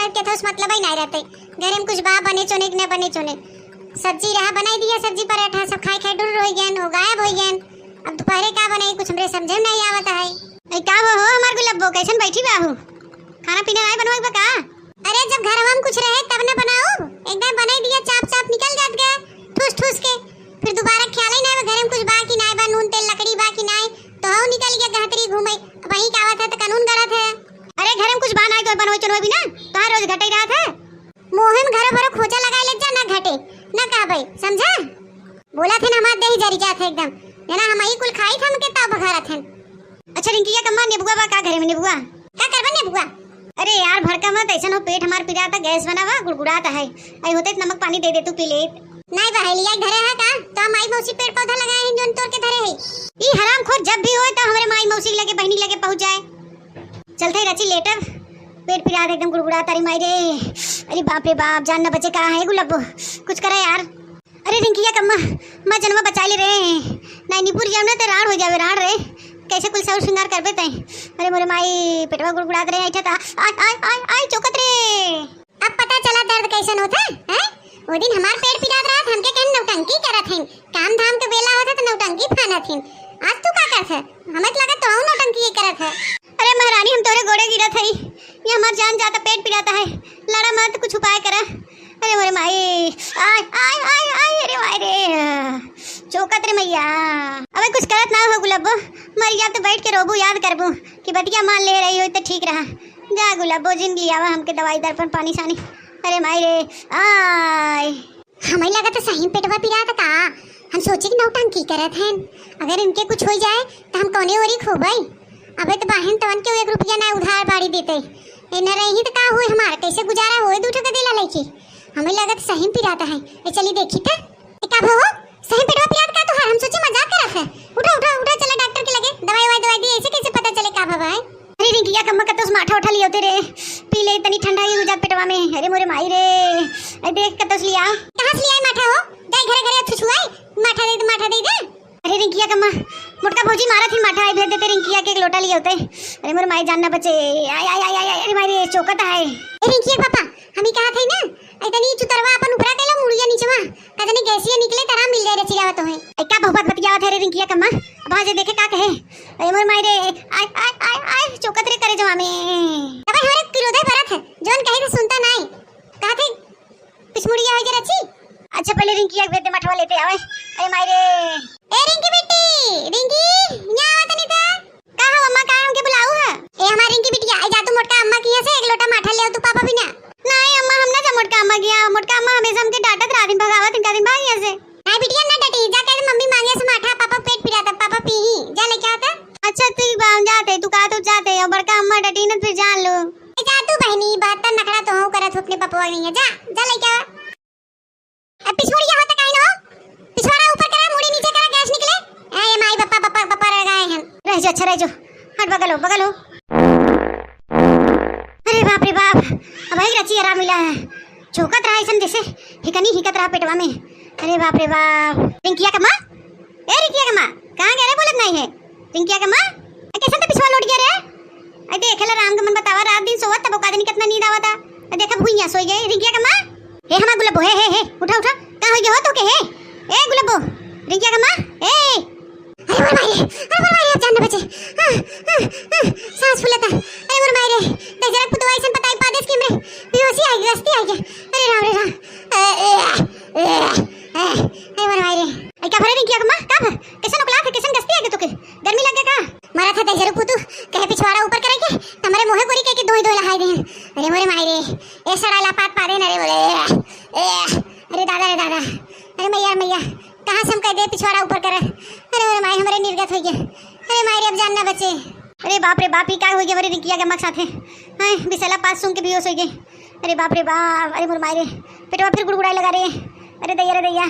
मरद के तो उस मतलब ही नहीं रहते। घर में कुछ बा बने चोने कि न बने चोने, सब्जी रहा बनाई दिया, सब्जी पराठा सब खाए खाए डुर हो गए, वो गायब हो गए। अब दोपहरे का बनाई कुछ हमरे समझे नहीं आवत है। ए का हो हमार गुलाबो कैसन बैठी बाहू, खाना पीना नहीं बनवाई बा का? अरे जब घर में कुछ रहे तब न बनाओ, एकदम बनाई दिया चाप चाप निकल जात गए ठूस ठूस के, फिर दोबारा ख्याल ही नहीं घर में कुछ बा कि नहीं बा, नून तेल लकड़ी बा कि नहीं, तो हो निकल गया गहतरी घूमे वहीं का आवत है तो कानून गलत है। अरे घर में कुछ बा नहीं तो बनवाई चनवाई भी ना, तो हर रोज घटे रहा था। मोहम घर भर खोजा लगा ले जा, ना घटे ना का भाई समझा। बोला थे ना हमार दही जरी जात है एकदम, ना हम ही कुल खाई थम के तब घर थे। अच्छा रिंकिया कम्मा नेबुआ बा का घरे में, नेबुआ का करबा नेबुआ? अरे यार भड़का मत, ऐसा हो पेट हमार पिराता, गैस बनावा गुड़गुड़ाता है, आई होते नमक पानी दे दे तू पी ले। नहीं बहेलिया घरे है का, तो हम माई मौसी पेड़ पौधा लगाए हैं जोन तोड़ के धरे है। ई हरामखोर जब भी होए तो हमारे माई मौसी लगे बहनी लगे पहुंच जाए। चलते रची लेटर, पेट पिरात एकदम गुड़गुड़ा तारी माई रे। अरे बाप रे बाप, जान न बचे कहाँ है गुलाबो, कुछ करा यार। अरे रिंकिया कम्मा मां जनवा बचा ले रे, नहीं निपुर जाम ना तो राड़ हो जावे, राड़ रे कैसे कुल सौर श्रृंगार करबे तै। अरे मोरे माई पेटवा गुड़गुड़ात रे, ऐठा था आय आय आय चौकत रे। अब पता चला दर्द कैसन होता है। वो दिन हमार पेट पिरात रहा, हमके कहन नौटंकी करत हैं, काम धाम के बेला होता तो नौटंकी फानत हैं। आज तू का करत है, हमें तो लगा तो नौटंकी करत है। अरे महारानी हम तोरे गोड़े गिरत हई, ये हमार जान जाता पेट पिराता है, लड़ा मत कुछ उपाय करा। अरे मोरे माई आय आय आय आय, अरे माई रे चौकत रे मैया। अबे कुछ करत ना हो गुलाबो, मर जा तो बैठ के रोबू याद करबू कि बतिया मान ले रही हो तो ठीक रहा। जा गुलाबो जिंदगी आवा हमके दवाई दर्पण पानी सानी। अरे माई रे आय, हमें लगा तो सही पेटवा पिरात का, हम सोचे कि नौटंकी करत हैं, अगर इनके कुछ हो जाए तो हम कौने ओरी खोबई। अबे तो बहन तवन के 1 रुपया ना उधार बाड़ी देते, ए न रही तो का होए, हमारा कैसे गुजारा होए दूठो के दिला लेके। हमें लगा तो सही पिराता है, ए चली देखी था ए का भो सही पेटवा पिरात का, तो हम सोचे मजाक करत है। उठा उठा उठा चला डॉक्टर के लगे, दवाई दी, ऐसे कैसे पता चले का भवा है। अरे रिंकिया कम्मा का तो माठा उठा लियो तेरे, पी ले तनी ठंडा ही हो जा पेटवा में। अरे मोरे माई रे, ए देख कतस लिया, कहां से लिया माठा हो, जाई घरे घरे छुछुआई माठा दे दे। अरे रिंकिया कम्मा मोटका भौजी मारा थी माठा, आई भेज देते रिंकिया के एक लोटा लिए होते। अरे मोरे माई जान ना बचे, आय आय आय आय, अरे माई रे चौकत है। ए रिंकिया पापा हमी कहा थे ना, इतनी चुतरवा अपन ऊपरा केला मुड़िया नीचवा कदनी गैसिया निकले तरह मिल जाए रचियावा तो है। ए का बहुबात बतियावत है रे रिंकिया कम्मा, अब वहां से देखे का कहे। अरे मोरे माई रे आय आय आय आय चौकत रे करे जवा में। अबे हमारे किरोधे भरत है, जोन कहे तो सुनता नहीं, कहा थे पिछमुड़िया हो के रची। अच्छा पहले रिंकिया भेज दे मठवा लेते आवे। अरे माई रे, ए रिंकी बेटी, रिंकी न्या आवत नहीं था का हो, अम्मा का हमके बुलाऊ है। ए हमारी रिंकी बिटिया आई जा तू मोटका अम्मा की से 1 लोटा माठा ले आओ तू पापा भी ना। नहीं अम्मा हम ना जा मोटका अम्मा गया, मोटका अम्मा हमेशा हमके डांटत रहा, दिन भगावत इनका दिन भाग यहां से। नहीं बिटिया ना डटी, जा कह मम्मी मांगे से माठा, पापा पेट पिराता, पापा पी ही जा लेके आता। अच्छा तू जाते, तू का तो जाते और बड़का अम्मा डटी ना फिर जान लो। जा तू बहनी, बात त नखरा तो हो करत अपने पापा नहीं है, जा लेके आ। अब पिछवाड़ा होता काहे न हो, पिछवाड़ा ऊपर करा मुड़ी नीचे करा गैस निकले। ए माई पापा रह गए हैं, रह जा अच्छा रह जा, हट बगल हो। अरे बाप रे बाप, अब ही रची आराम मिला है, चौकत रहा ऐसा जैसे हिकत रहा पेटवा में। अरे बाप रे बाप। रिंकिया कम्मा, ए रिंकिया कम्मा कहां गए रे, बोलत नहीं है रिंकिया कम्मा, कैसे तो पिछवा लौट गया रे। अरे देखला राम के मन बतावा, रात दिन सोवत तब का दिन कितना नींद आवता, देखा भुइया सोई गए। रिंकिया कम्मा हे हमार गुलाबो, हे उठा का हो गया हो तो के हे, ए गुलाबो रिंकिया कम्मा ए। अरे मोर माई जान न बचे, सांस फूलता। अरे मोर माई रे ते जरा पुतवा ऐसन बताई पादेस कि हमरे बेहोशी आ गई, गस्ती आ गई। अरे राम अरे मोर माई रे, आई का भरे रिंकिया कम्मा का भर कैसन ओकला के कैसन गस्ती आ गई तोके, गर्मी लगे का मारा था ते जरा पुतु कहे पिछवाड़ा ऊपर करे के तमरे मोहे गोरी के दोई लहाई दे। अरे मोरे माई रे ए सड़ाला पात पा दे ना रे बोले। अरे दादा, अरे मैया कहां से हम कह दे पिछवाड़ा ऊपर करे। अरे मेरे माई हमारे निर्गत हो गया। अरे माई रे अब जान ना बचे। अरे बाप रे बाप, ही का हो गया मेरे रिंकिया के मक साथे, हां बिसला पास सुन के बेहोश हो गए। अरे बाप रे बाप, अरे मोर माई रे पेटवा फिर गुड़गुड़ाई लगा रे। अरे दैया